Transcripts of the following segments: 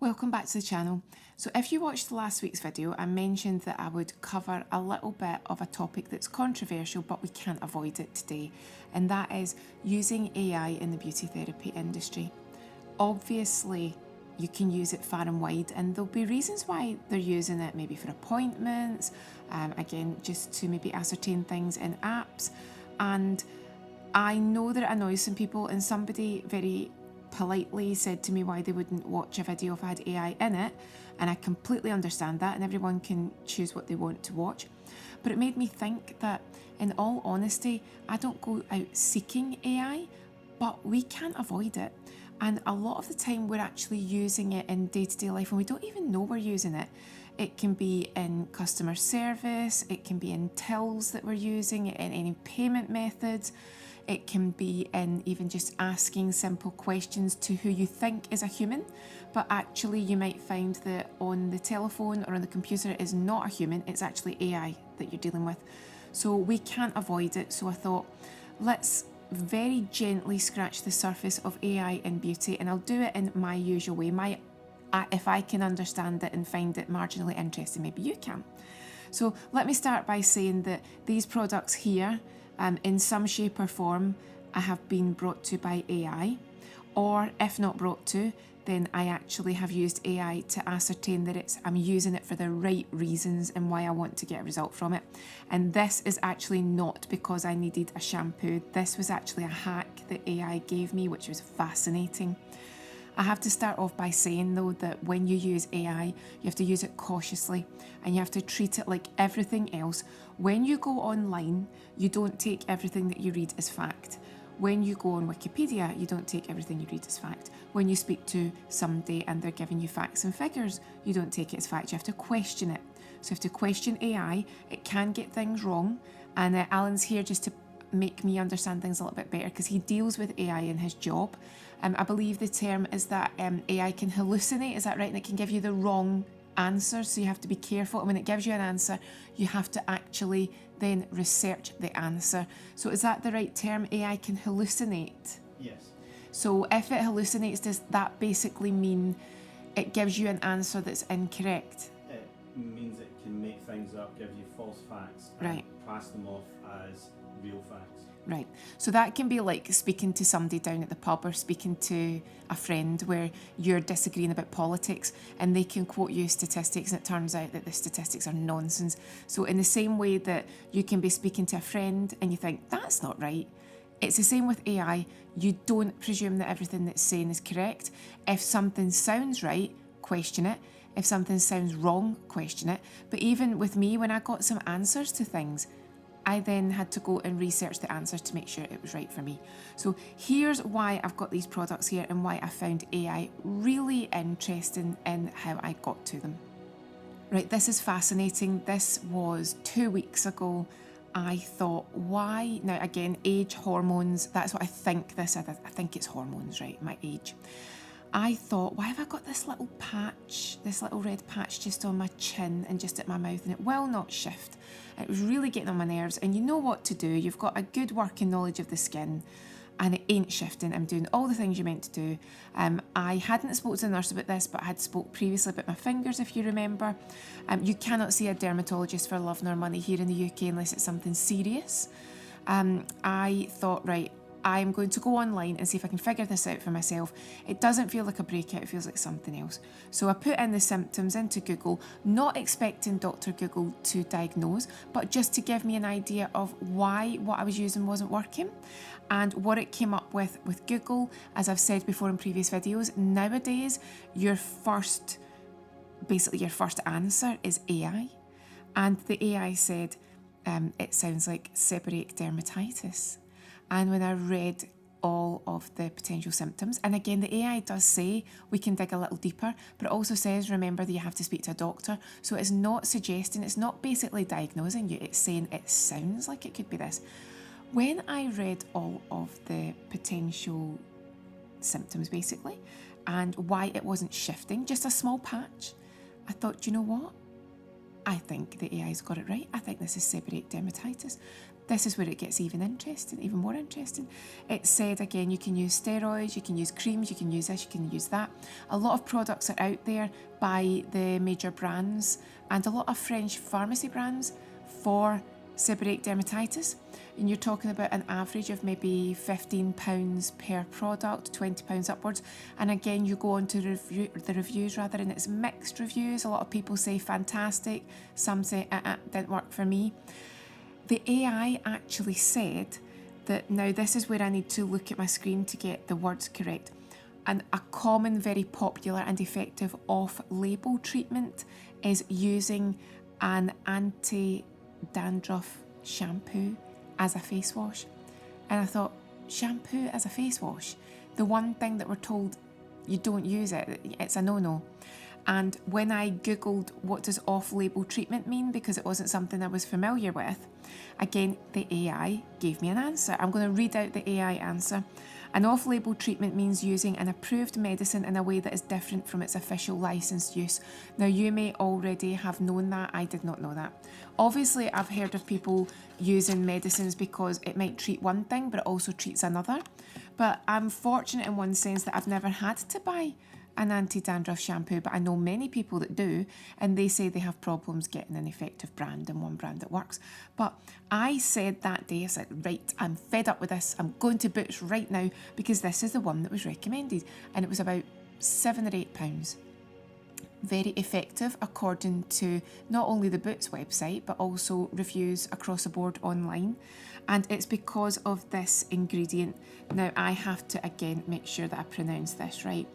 Welcome back to the channel. So if you watched last week's video, I mentioned that I would cover a little bit of a topic that's controversial, but we can't avoid it today, and that is using AI in the beauty therapy industry. Obviously, you can use it far and wide, and there'll be reasons why they're using it, maybe for appointments, again, just to maybe ascertain things in apps. And I know that it annoys some people, and somebody very politely said to me why they wouldn't watch a video if I had AI in it, and I completely understand that, and everyone can choose what they want to watch. But it made me think that, in all honesty, I don't go out seeking AI, but we can't avoid it. And a lot of the time we're actually using it in day-to-day life and we don't even know we're using it. It can be in customer service, it can be in tills that we're using, in any payment methods. It can be in even just asking simple questions to who you think is a human, but actually you might find that on the telephone or on the computer it is not a human, it's actually AI that you're dealing with. So we can't avoid it. So I thought, let's very gently scratch the surface of AI in beauty, and I'll do it in my usual way. If I can understand it and find it marginally interesting, maybe you can. So let me start by saying that these products here, in some shape or form, I have been brought to by AI, or if not brought to, then I actually have used AI to ascertain that I'm using it for the right reasons and why I want to get a result from it. And this is actually not because I needed a shampoo. This was actually a hack that AI gave me, which was fascinating. I have to start off by saying though that when you use AI, you have to use it cautiously and you have to treat it like everything else. When you go online, you don't take everything that you read as fact. When you go on Wikipedia, you don't take everything you read as fact. When you speak to somebody and they're giving you facts and figures, you don't take it as fact. You have to question it. So you have to question AI. It can get things wrong. And Alan's here just to make me understand things a little bit better because he deals with AI in his job. I believe the term is that AI can hallucinate, is that right? And it can give you the wrong answer, so you have to be careful. And when it gives you an answer, you have to actually then research the answer. So is that the right term? AI can hallucinate? Yes. So if it hallucinates, does that basically mean it gives you an answer that's incorrect? It means it can make things up, give you false facts, and Right. pass them off as real facts. Right. So that can be like speaking to somebody down at the pub or speaking to a friend where you're disagreeing about politics and they can quote you statistics and it turns out that the statistics are nonsense. So in the same way that you can be speaking to a friend and you think, that's not right, it's the same with AI. You don't presume that everything that's saying is correct. If something sounds right, question it. If something sounds wrong, question it. But even with me, when I got some answers to things, I then had to go and research the answers to make sure it was right for me. So here's why I've got these products here and why I found AI really interesting in how I got to them. Right, this is fascinating. This was 2 weeks ago. I thought, why? Now again, age, hormones, that's what I think this is. I think it's hormones, right, my age. I thought, why have I got this little patch, this little red patch just on my chin and just at my mouth, and it will not shift. It was really getting on my nerves, and you know what to do. You've got a good working knowledge of the skin, and it ain't shifting. I'm doing all the things you're meant to do. I hadn't spoke to the nurse about this, but I had spoke previously about my fingers, if you remember. You cannot see a dermatologist for love nor money here in the UK unless it's something serious. I thought, right, I'm going to go online and see if I can figure this out for myself. It doesn't feel like a breakout, it feels like something else. So I put in the symptoms into Google, not expecting Dr. Google to diagnose, but just to give me an idea of why what I was using wasn't working. And what it came up with Google, as I've said before in previous videos, nowadays your first answer is AI. And the AI said, it sounds like seborrheic dermatitis. And when I read all of the potential symptoms, and again, the AI does say we can dig a little deeper, but it also says, remember that you have to speak to a doctor. So it's not suggesting, it's not basically diagnosing you, it's saying it sounds like it could be this. When I read all of the potential symptoms basically, and why it wasn't shifting, just a small patch, I thought, you know what? I think the AI's got it right. I think this is seborrheic dermatitis this is where it gets even more interesting. It said, again, you can use steroids, you can use creams, you can use this, you can use that. A lot of products are out there by the major brands and a lot of French pharmacy brands for seborrheic dermatitis. And you're talking about an average of maybe £15 per product, £20 upwards. And again, you go on to the reviews and it's mixed reviews. A lot of people say fantastic, some say didn't work for me. The AI actually said that, now this is where I need to look at my screen to get the words correct, and a common, very popular and effective off-label treatment is using an anti-dandruff shampoo as a face wash. And I thought, shampoo as a face wash? The one thing that we're told you don't use it, it's a no-no. And when I googled what does off-label treatment mean, because it wasn't something I was familiar with, again, the AI gave me an answer. I'm going to read out the AI answer. An off-label treatment means using an approved medicine in a way that is different from its official licensed use. Now, you may already have known that. I did not know that. Obviously, I've heard of people using medicines because it might treat one thing, but it also treats another. But I'm fortunate in one sense that I've never had to buy an anti-dandruff shampoo, but I know many people that do, and they say they have problems getting an effective brand and one brand that works. But I said that day, I said, right, I'm fed up with this. I'm going to Boots right now because this is the one that was recommended, and it was about £7 or £8. Very effective according to not only the Boots website, but also reviews across the board online. And it's because of this ingredient. Now I have to again make sure that I pronounce this right.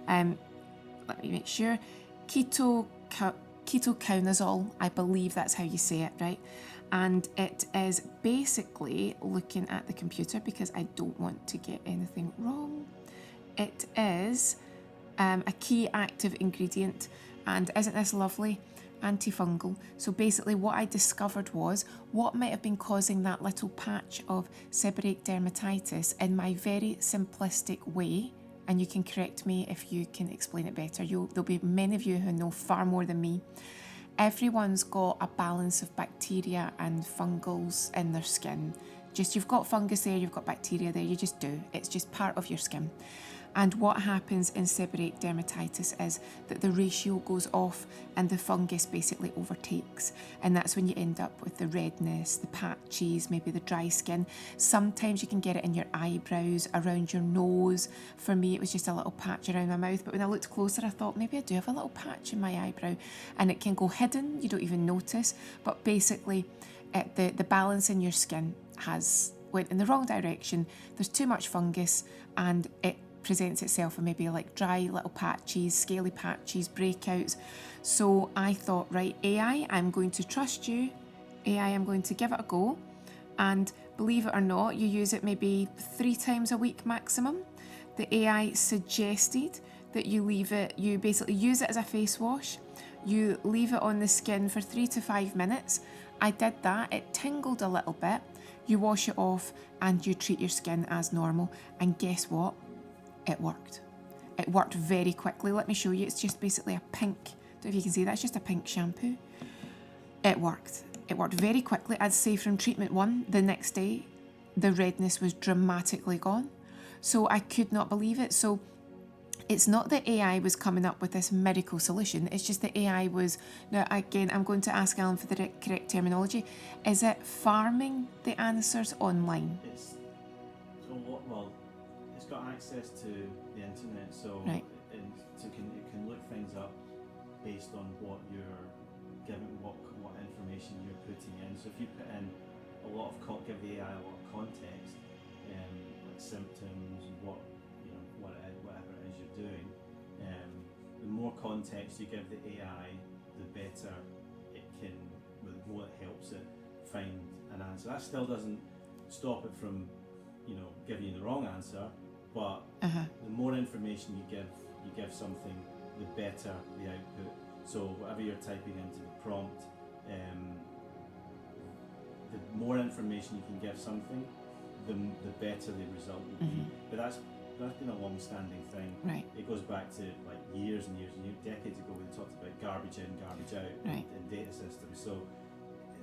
Let me make sure. Ketoconazole, I believe that's how you say it, right? And it is basically, looking at the computer because I don't want to get anything wrong, it is a key active ingredient, and isn't this lovely? Antifungal. So basically what I discovered was what might have been causing that little patch of seborrheic dermatitis in my very simplistic way. And you can correct me if you can explain it better. There'll be many of you who know far more than me. Everyone's got a balance of bacteria and fungals in their skin. Just, you've got fungus there, you've got bacteria there, you just do. It's just part of your skin. And what happens in seborrheic dermatitis is that the ratio goes off and the fungus basically overtakes. And that's when you end up with the redness, the patches, maybe the dry skin. Sometimes you can get it in your eyebrows, around your nose. For me, it was just a little patch around my mouth. But when I looked closer, I thought maybe I do have a little patch in my eyebrow. And it can go hidden, you don't even notice. But basically, the balance in your skin has went in the wrong direction. There's too much fungus and it presents itself in maybe like dry little patches, scaly patches, breakouts. So I thought, right, AI, I'm going to trust you. AI, I'm going to give it a go. And believe it or not, you use it maybe 3 times a week maximum. The AI suggested that you basically use it as a face wash. You leave it on the skin for 3 to 5 minutes. I did that, it tingled a little bit. You wash it off and you treat your skin as normal. And guess what? It worked. It worked very quickly. Let me show you. It's just basically a pink, I don't know if you can see that, it's just a pink shampoo. It worked. It worked very quickly. I'd say from treatment 1, the next day, the redness was dramatically gone. So I could not believe it. So it's not that AI was coming up with this miracle solution, it's just that AI was, now again, I'm going to ask Alan for the correct terminology. Is it farming the answers online? It's got access to the internet, so right. it can look things up based on what you're given, what information you're putting in. So if you put in give the AI a lot of context, like symptoms, whatever it is you're doing, the more context you give the AI, the better it can, the more it helps it find an answer. That still doesn't stop it from, giving you the wrong answer. But the more information you give something, the better the output. So whatever you're typing into the prompt, the more information you can give something, the better the result will be. But that's been a long-standing thing. Right. It goes back to like years and years, decades ago. We talked about garbage in, garbage out in data systems. So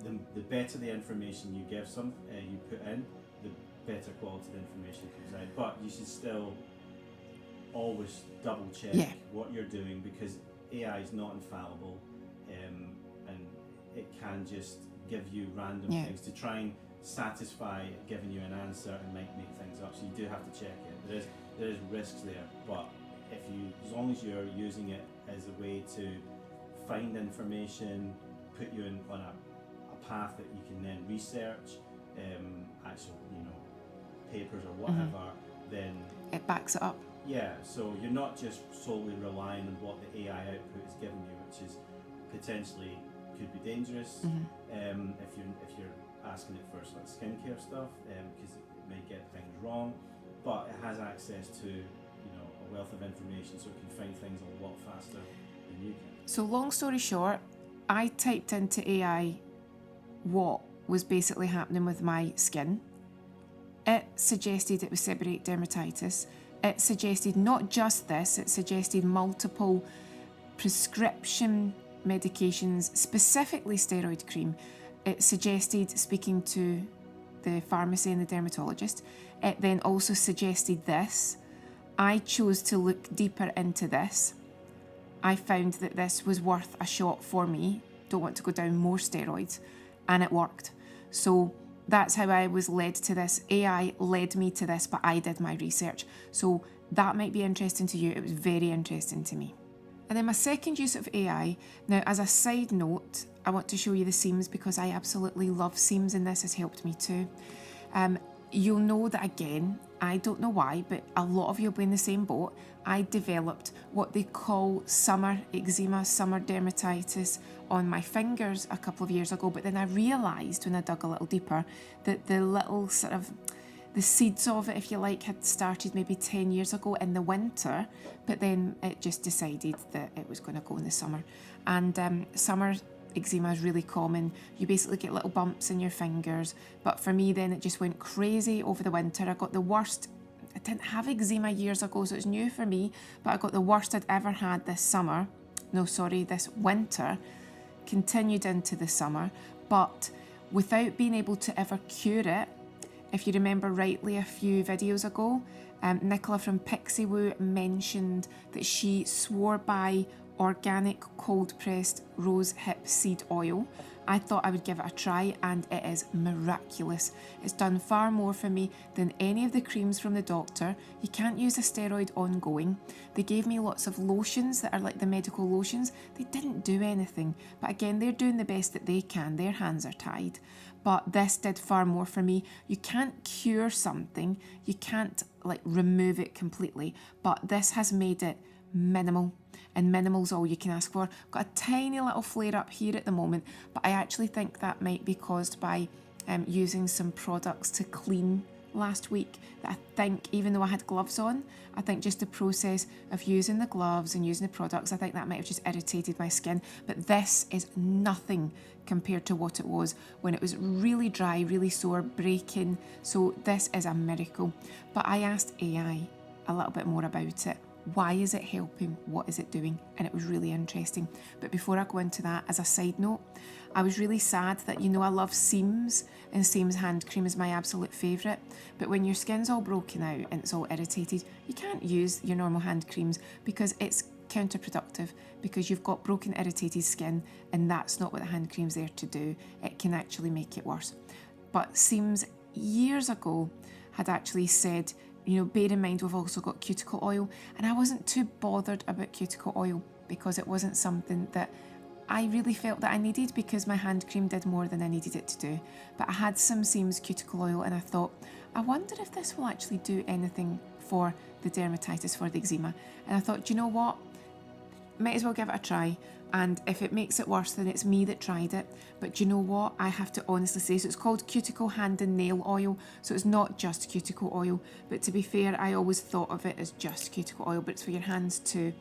the better the information you give you put in, the better quality the information comes out. But you should still always double check what you're doing, because AI is not infallible, and it can just give you random things to try and satisfy giving you an answer and make things up. So you do have to check it. There is risks there, but as long as you're using it as a way to find information, put you on a path that you can then research, actual papers or whatever, then it backs it up. Yeah, so you're not just solely relying on what the AI output is giving you, which is potentially could be dangerous if you're asking it for like skincare stuff, because it may get things wrong, but it has access to a wealth of information, so it can find things a lot faster than you can. So long story short, I typed into AI what was basically happening with my skin. It suggested it was seborrheic dermatitis. It suggested not just this, it suggested multiple prescription medications, specifically steroid cream. It suggested speaking to the pharmacy and the dermatologist. It then also suggested this. I chose to look deeper into this. I found that this was worth a shot for me. Don't want to go down more steroids. And it worked. So that's how I was led to this. AI led me to this, but I did my research. So that might be interesting to you. It was very interesting to me. And then my second use of AI, now as a side note, I want to show you the seams because I absolutely love seams, and this has helped me too. You'll know that again, I don't know why, but a lot of you will be in the same boat. I developed what they call summer eczema, summer dermatitis on my fingers a couple of years ago, but then I realised when I dug a little deeper that the little sort of the seeds of it, if you like, had started maybe 10 years ago in the winter, but then it just decided that it was going to go in the summer. And summer eczema is really common. You basically get little bumps in your fingers, but for me then it just went crazy over the winter. I got the worst. I didn't have eczema years ago, so it's new for me, but I got the worst I'd ever had this winter, continued into the summer, but without being able to ever cure it. If you remember rightly, a few videos ago, Nicola from Pixie Woo mentioned that she swore by organic cold-pressed rosehip seed oil. I thought I would give it a try, and it is miraculous. It's done far more for me than any of the creams from the doctor. You can't use a steroid ongoing. They gave me lots of lotions that are like the medical lotions. They didn't do anything, but again, they're doing the best that they can. Their hands are tied. But this did far more for me. You can't cure something. You can't remove it completely, but this has made it minimal, and minimal's all you can ask for. I've got a tiny little flare up here at the moment, but I actually think that might be caused by using some products to clean last week. That I think, even though I had gloves on, I think just the process of using the gloves and using the products, I think that might have just irritated my skin. But this is nothing compared to what it was when it was really dry, really sore, breaking. So this is a miracle. But I asked AI a little bit more about it. Why is it helping? What is it doing? And it was really interesting. But before I go into that, as a side note, I was really sad that, I love Seams, and Seams hand cream is my absolute favourite. But when your skin's all broken out and it's all irritated, you can't use your normal hand creams because it's counterproductive, because you've got broken, irritated skin, and that's not what the hand cream's there to do. It can actually make it worse. But Seams years ago had actually said, bear in mind we've also got cuticle oil, and I wasn't too bothered about cuticle oil because it wasn't something that I really felt that I needed, because my hand cream did more than I needed it to do. But I had some Seams cuticle oil, and I thought, I wonder if this will actually do anything for the dermatitis, for the eczema. And I thought, do you know what? Might as well give it a try. And if it makes it worse, then it's me that tried it. But do you know what? I have to honestly say, so it's called cuticle hand and nail oil. So it's not just cuticle oil. But to be fair, I always thought of it as just cuticle oil, but it's for your hands too.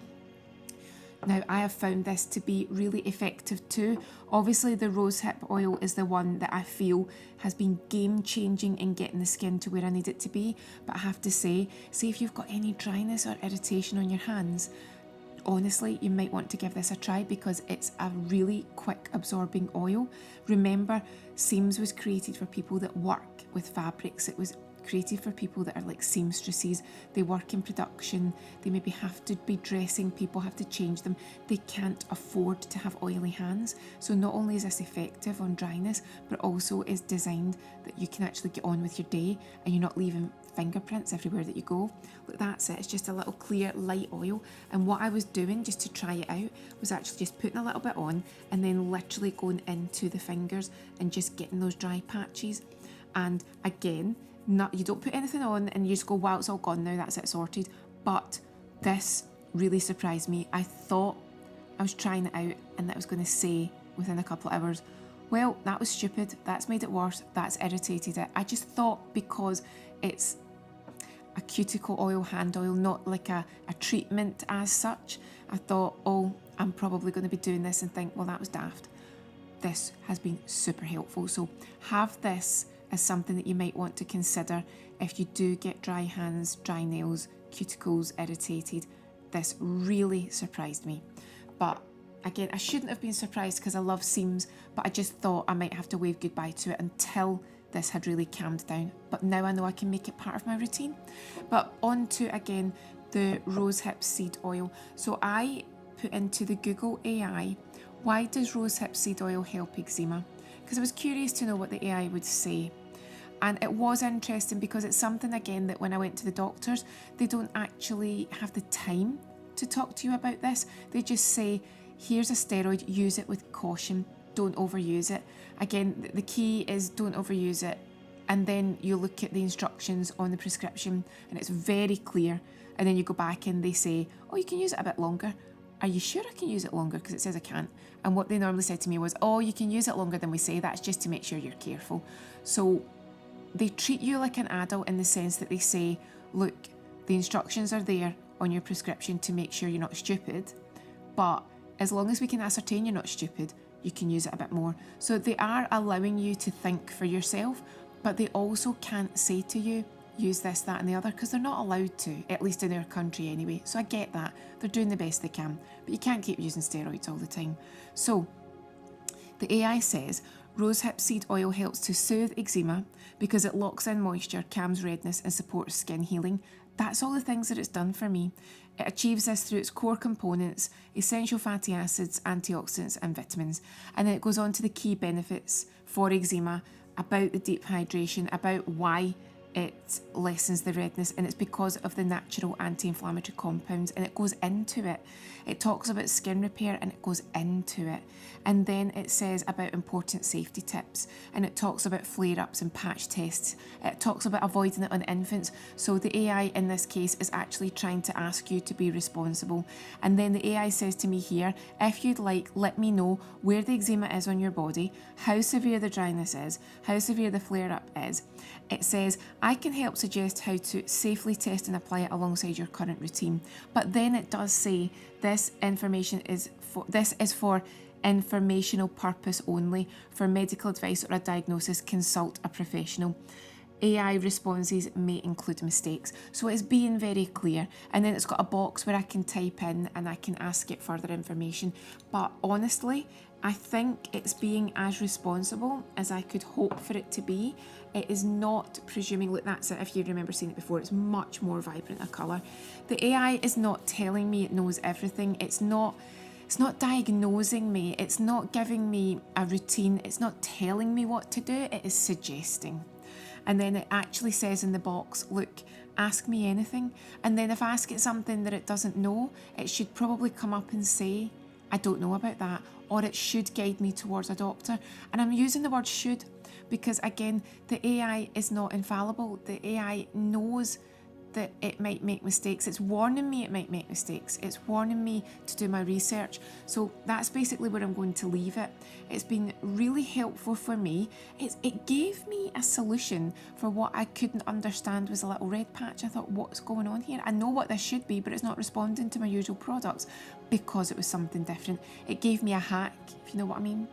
Now, I have found this to be really effective too. Obviously, the rosehip oil is the one that I feel has been game-changing in getting the skin to where I need it to be. But I have to say if you've got any dryness or irritation on your hands, honestly, you might want to give this a try because it's a really quick absorbing oil. Remember, Seams was created for people that work with fabrics. It was created for people that are like seamstresses. They work in production. They maybe have to be dressing people, have to change them. They can't afford to have oily hands. So not only is this effective on dryness, but also is designed that you can actually get on with your day and you're not leaving fingerprints everywhere that you go. Look, that's it. It's just a little clear light oil. And what I was doing just to try it out was actually just putting a little bit on and then literally going into the fingers and just getting those dry patches. And again, you don't put anything on and you just go, wow, it's all gone now, that's it, sorted. But this really surprised me. I thought I was trying it out and that I was going to say within a couple of hours, well, that was stupid, that's made it worse, that's irritated it. I just thought because it's a cuticle oil, hand oil, not like a treatment as such, I thought, oh, I'm probably going to be doing this and think, well, that was daft. This has been super helpful. So have this as something that you might want to consider if you do get dry hands, dry nails, cuticles irritated. This really surprised me. But again, I shouldn't have been surprised because I love Seams, but I just thought I might have to wave goodbye to it until this had really calmed down. But now I know I can make it part of my routine. But on to, again, the rosehip seed oil. So I put into the Google AI, why does rosehip seed oil help eczema? Because I was curious to know what the AI would say. And it was interesting because it's something, again, that when I went to the doctors, they don't actually have the time to talk to you about this. They just say, here's a steroid, use it with caution, don't overuse it. Again, the key is don't overuse it. And then you look at the instructions on the prescription and it's very clear. And then you go back and they say, oh, you can use it a bit longer. Are you sure I can use it longer? Because it says I can't. And what they normally said to me was, oh, you can use it longer than we say. That's just to make sure you're careful. So they treat you like an adult in the sense that they say, look, the instructions are there on your prescription to make sure you're not stupid. But as long as we can ascertain you're not stupid, you can use it a bit more. So they are allowing you to think for yourself, but they also can't say to you, use this, that and the other, because they're not allowed to, at least in our country anyway. So I get that. They're doing the best they can, but you can't keep using steroids all the time. So the AI says, rosehip seed oil helps to soothe eczema because it locks in moisture, calms redness and supports skin healing. That's all the things that it's done for me. It achieves this through its core components, essential fatty acids, antioxidants and vitamins. And then it goes on to the key benefits for eczema, about the deep hydration, about why it lessens the redness, and it's because of the natural anti-inflammatory compounds, and it goes into it. It talks about skin repair and it goes into it. And then it says about important safety tips, and it talks about flare-ups and patch tests. It talks about avoiding it on infants. So the AI in this case is actually trying to ask you to be responsible. And then the AI says to me here, if you'd like, let me know where the eczema is on your body, how severe the dryness is, how severe the flare-up is. It says, I can help suggest how to safely test and apply it alongside your current routine. But then it does say this is for informational purpose only. For medical advice or a diagnosis, consult a professional. AI responses may include mistakes. So it's being very clear. And then it's got a box where I can type in and I can ask it further information. But honestly, I think it's being as responsible as I could hope for it to be. It is not presuming, look, that's it, if you remember seeing it before, it's much more vibrant a colour. The AI is not telling me it knows everything. It's not diagnosing me. It's not giving me a routine. It's not telling me what to do. It is suggesting. And then it actually says in the box, look, ask me anything. And then if I ask it something that it doesn't know, it should probably come up and say, I don't know about that, or it should guide me towards a doctor. And I'm using the word should because, again, the AI is not infallible. The AI knows that it might make mistakes. It's warning me it might make mistakes. It's warning me to do my research. So that's basically where I'm going to leave it. It's been really helpful for me. It gave me a solution for what I couldn't understand was a little red patch. I thought, what's going on here? I know what this should be, but it's not responding to my usual products because it was something different. It gave me a hack, if you know what I mean.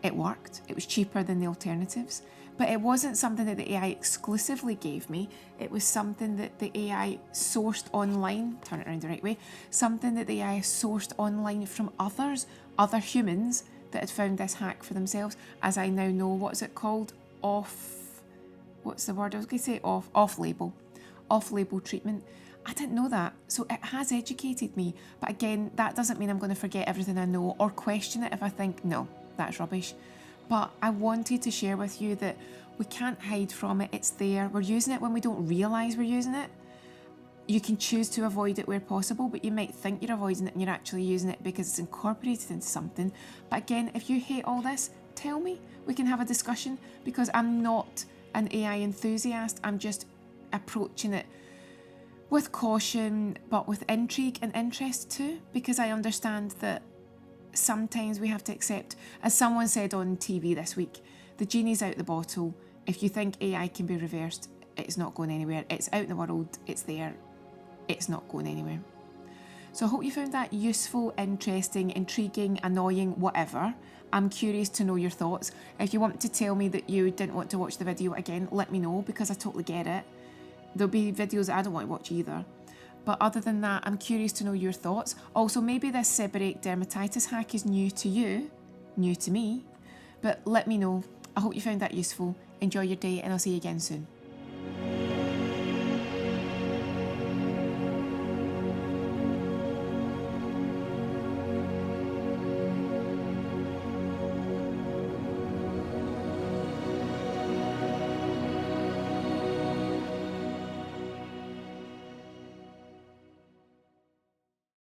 It worked. It was cheaper than the alternatives. But it wasn't something that the AI exclusively gave me. It was something that the AI sourced online, turn it around the right way, something that the AI sourced online from other humans that had found this hack for themselves. As I now know, what's it called? What's the word I was going to say? Off-label treatment. I didn't know that, so it has educated me. But again, that doesn't mean I'm going to forget everything I know or question it if I think, no, that's rubbish. But I wanted to share with you that we can't hide from it. It's there. We're using it when we don't realise we're using it. You can choose to avoid it where possible, but you might think you're avoiding it and you're actually using it because it's incorporated into something. But again, if you hate all this, tell me. We can have a discussion, because I'm not an AI enthusiast. I'm just approaching it with caution, but with intrigue and interest too, because I understand that sometimes we have to accept, as someone said on TV this week, the genie's out the bottle. If you think AI can be reversed, it's not going anywhere. It's out in the world, it's there, it's not going anywhere. So I hope you found that useful, interesting, intriguing, annoying, whatever. I'm curious to know your thoughts. If you want to tell me that you didn't want to watch the video again, let me know, because I totally get it. There'll be videos that I don't want to watch either. But other than that, I'm curious to know your thoughts. Also, maybe this seborrheic dermatitis hack is new to you, new to me, but let me know. I hope you found that useful. Enjoy your day, and I'll see you again soon.